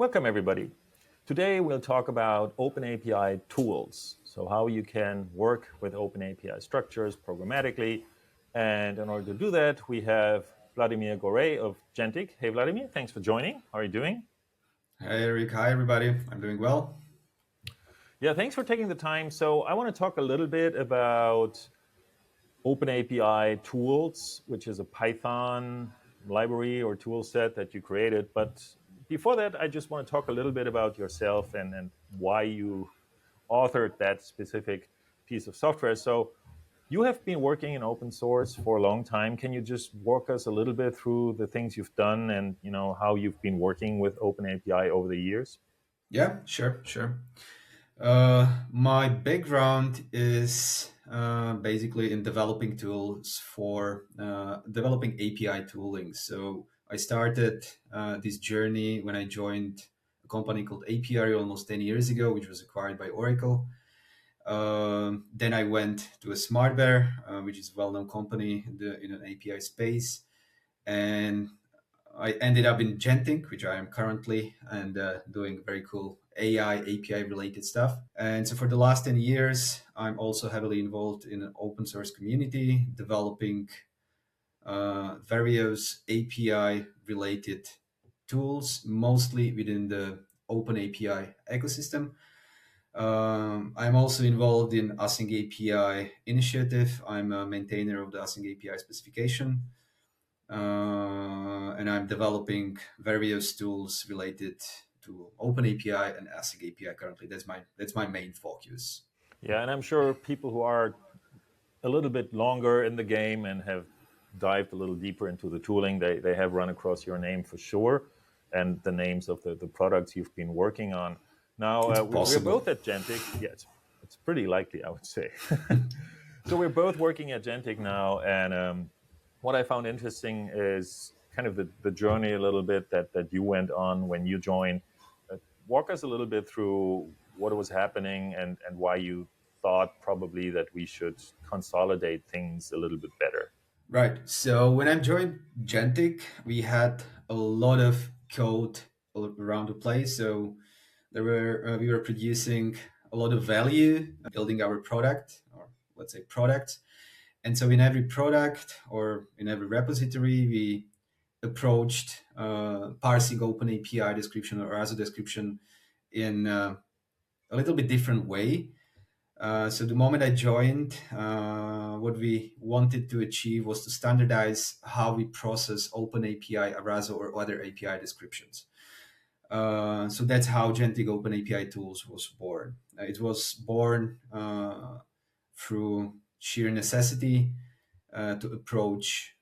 Welcome, everybody. Today, we'll talk about OpenAPI tools. So how you can work with OpenAPI structures programmatically. And in order to do that, we have Vladimír Gorej of Jentic. Hey, Vladimir, thanks for joining. How are you doing? Hey, Eric. Hi, everybody. I'm doing well. Yeah, thanks for taking the time. So I want to talk a little bit about OpenAPI tools, which is a Python library or tool set that you created. But before that, I just want to talk a little bit about yourself and why you authored that specific piece of software. So you have been working in open source for a long time. Can you just walk us a little bit through the things you've done and how you've been working with OpenAPI over the years? Yeah, sure. My background is basically in developing tools for developing API tooling. So I started this journey when I joined a company called API almost 10 years ago, which was acquired by Oracle. Then I went to a Smart Bear, which is a well-known company in an API space. And I ended up in Jentic, which I am currently, and doing very cool AI API related stuff. And so for the last 10 years, I'm also heavily involved in an open source community, developing various API related tools, mostly within the Open API ecosystem. I'm also involved in Async API initiative. I'm a maintainer of the Async API specification. And I'm developing various tools related to OpenAPI and Async API currently. That's my main focus. Yeah, and I'm sure people who are a little bit longer in the game and have dived a little deeper into the tooling, they have run across your name for sure and the names of the products you've been working on. Now, It's we're possible. both at Jentic. Yeah, it's pretty likely, I would say. So we're both working at Jentic now. And what I found interesting is kind of the journey a little bit that you went on when you joined. Walk us a little bit through what was happening and why you thought probably that we should consolidate things a little bit better. Right. So when I joined Gentic, we had a lot of code all around the place. So we were producing a lot of value, building our product, or let's say product. And so in every product or in every repository, we approached parsing OpenAPI description or ASO description in a little bit different way. So the moment I joined, what we wanted to achieve was to standardize how we process OpenAPI, Arazo, or other API descriptions. So that's how Gentic OpenAPI Tools was born. It was born through sheer necessity to approach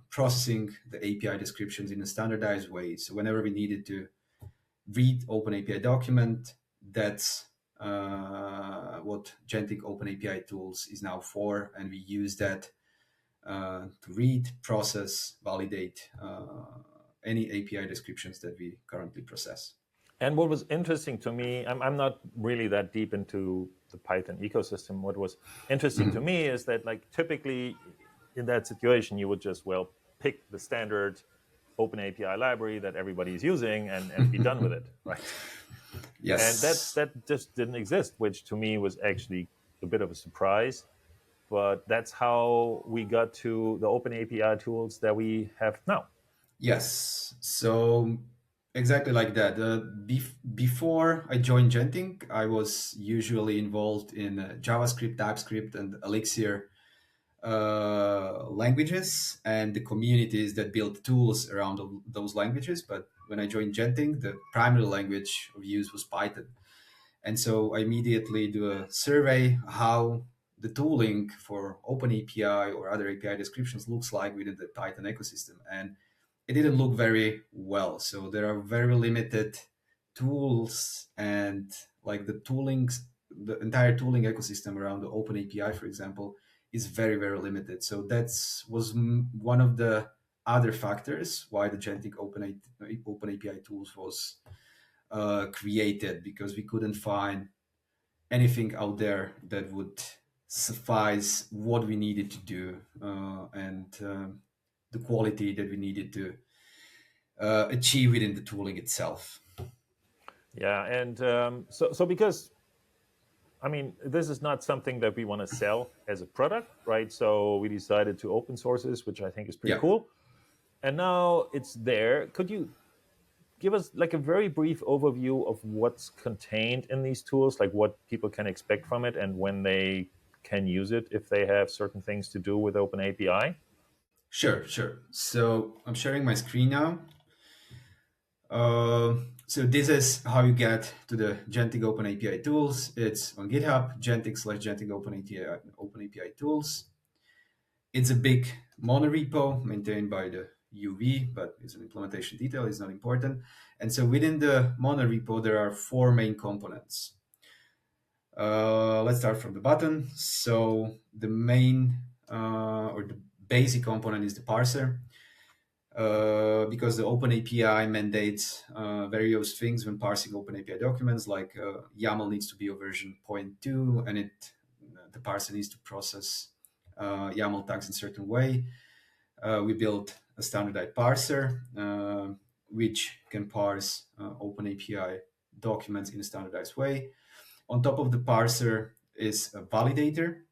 processing the API descriptions in a standardized way. So whenever we needed to read OpenAPI document, that's what Gentic OpenAPI Tools is now for, and we use that to read, process, validate any API descriptions that we currently process. And what was interesting to me, I'm not really that deep into the Python ecosystem. What was interesting to me is that, like, typically in that situation, you would just, pick the standard OpenAPI library that everybody is using and be done with it, right? And Yes. that just didn't exist, which to me was actually a bit of a surprise. But that's how we got to the OpenAPI tools that we have now. Yes. So exactly like that. Before I joined Genting, I was usually involved in JavaScript, TypeScript, and Elixir languages and the communities that build tools around those languages. But when I joined Genting, the primary language of use was Python. And so I immediately do a survey how the tooling for OpenAPI or other API descriptions looks like within the Python ecosystem. And it didn't look very well. So there are very limited tools and like the entire tooling ecosystem around the OpenAPI, for example, is very, very limited. So that's was one of the other factors why the Gentic OpenAPI tools was created, because we couldn't find anything out there that would suffice what we needed to do and the quality that we needed to achieve within the tooling itself. Yeah, and so because I mean, this is not something that we want to sell as a product, right? So we decided to open source this, which I think is pretty Yeah. cool. And now it's there. Could you give us like a very brief overview of what's contained in these tools, like what people can expect from it and when they can use it if they have certain things to do with OpenAPI? Sure, sure. So I'm sharing my screen now. So this is how you get to the Jentic OpenAPI Tools. It's on GitHub, Jentic/Jentic OpenAPI Tools. It's a big monorepo maintained by the UV, but it's an implementation detail, it's not important. And so within the monorepo, there are four main components. Let's start from the bottom. So the main or the basic component is the parser. Because the OpenAPI mandates various things when parsing OpenAPI documents, like YAML needs to be a version 0.2, and the parser needs to process YAML tags in a certain way. We built a standardized parser, which can parse OpenAPI documents in a standardized way. On top of the parser is a validator.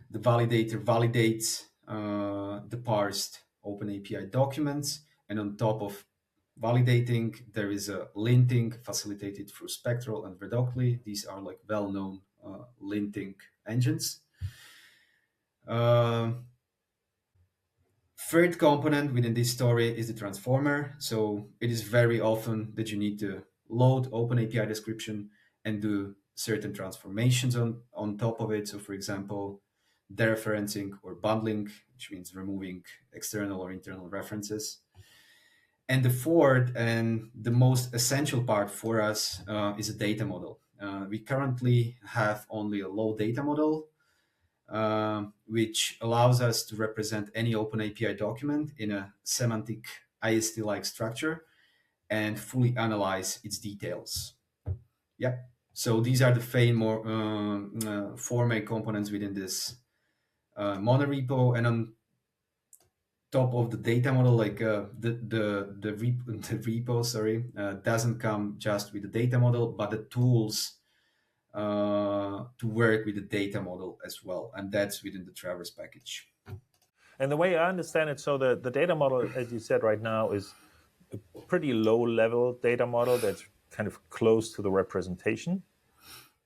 The validator validates the parsed OpenAPI documents, and on top of validating, there is a linting facilitated through Spectral and Verdockly. These are like well-known linting engines. Third component within this story is the transformer. So it is very often that you need to load OpenAPI description and do certain transformations on top of it. So for example, dereferencing or bundling, which means removing external or internal references. And the fourth and the most essential part for us is a data model. We currently have only a low data model, which allows us to represent any OpenAPI document in a semantic IST-like structure and fully analyze its details. Yeah. So these are the four main components within this monorepo, and on top of the data model, like the repo, sorry, doesn't come just with the data model, but the tools to work with the data model as well, and that's within the Traverse package. And the way I understand it, so the data model, as you said right now, is a pretty low-level data model that's kind of close to the representation.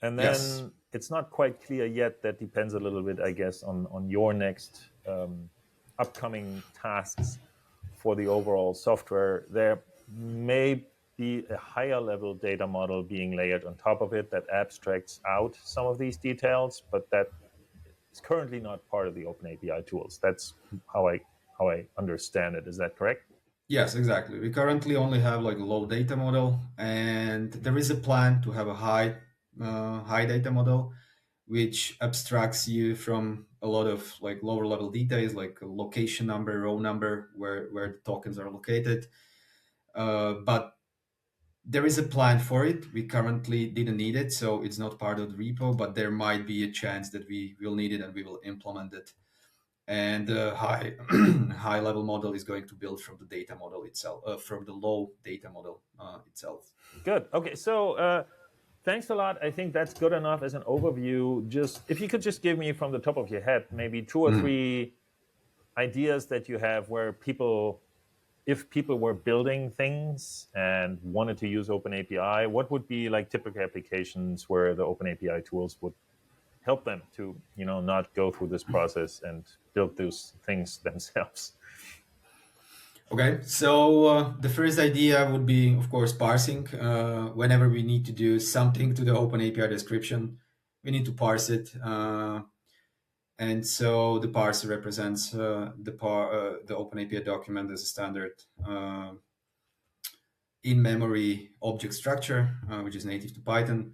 And then Yes. it's not quite clear yet. That depends a little bit, I guess, on your next upcoming tasks for the overall software. There may be a higher level data model being layered on top of it that abstracts out some of these details, but that is currently not part of the OpenAPI tools. That's how I understand it. Is that correct? Yes, exactly. We currently only have like a low data model, and there is a plan to have a high data model, which abstracts you from a lot of like lower level details, like a location number, row number, where the tokens are located. But there is a plan for it. We currently didn't need it, so it's not part of the repo, but there might be a chance that we will need it and we will implement it. And the high level model is going to build from the data model itself, from the low data model itself. Good. Okay. So thanks a lot. I think that's good enough as an overview. Just if you could just give me from the top of your head, maybe two or three ideas that you have where people, if people were building things and wanted to use OpenAPI, what would be like typical applications where the OpenAPI tools would help them to, not go through this process and build those things themselves? Okay, so the first idea would be, of course, parsing. Whenever we need to do something to the OpenAPI description, we need to parse it. And so the parser represents the OpenAPI document as a standard in-memory object structure, which is native to Python.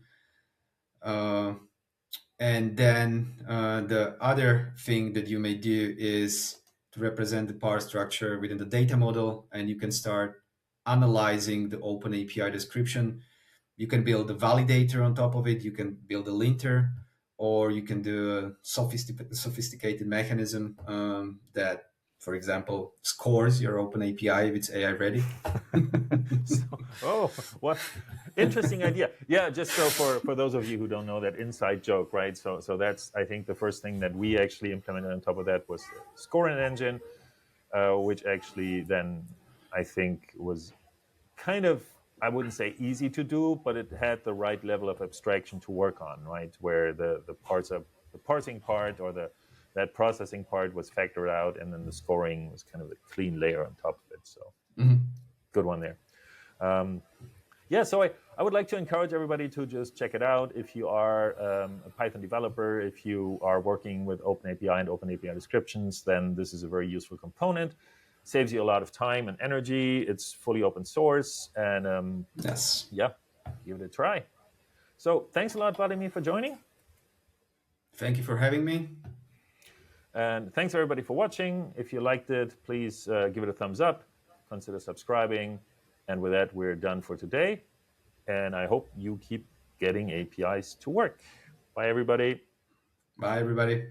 And then the other thing that you may do is to represent the parse structure within the data model, and you can start analyzing the OpenAPI description. You can build a validator on top of it. You can build a linter, or you can do a sophisticated mechanism that for example, scores your OpenAPI if it's AI ready. What interesting idea. Yeah, just so for those of you who don't know that inside joke, right? So that's, I think, the first thing that we actually implemented on top of that was the scoring engine, which actually then I think was kind of, I wouldn't say easy to do, but it had the right level of abstraction to work on, right? Where the parsing part or that processing part was factored out, and then the scoring was kind of a clean layer on top of it. So good one there. Yeah, so I would like to encourage everybody to just check it out. If you are a Python developer, if you are working with OpenAPI and OpenAPI descriptions, then this is a very useful component. Saves you a lot of time and energy. It's fully open source, and Yes. yeah, give it a try. So thanks a lot, Vladimir, for joining. Thank you for having me. And thanks everybody for watching. If you liked it, please give it a thumbs up, consider subscribing. And with that, we're done for today. And I hope you keep getting APIs to work. Bye, everybody. Bye, everybody.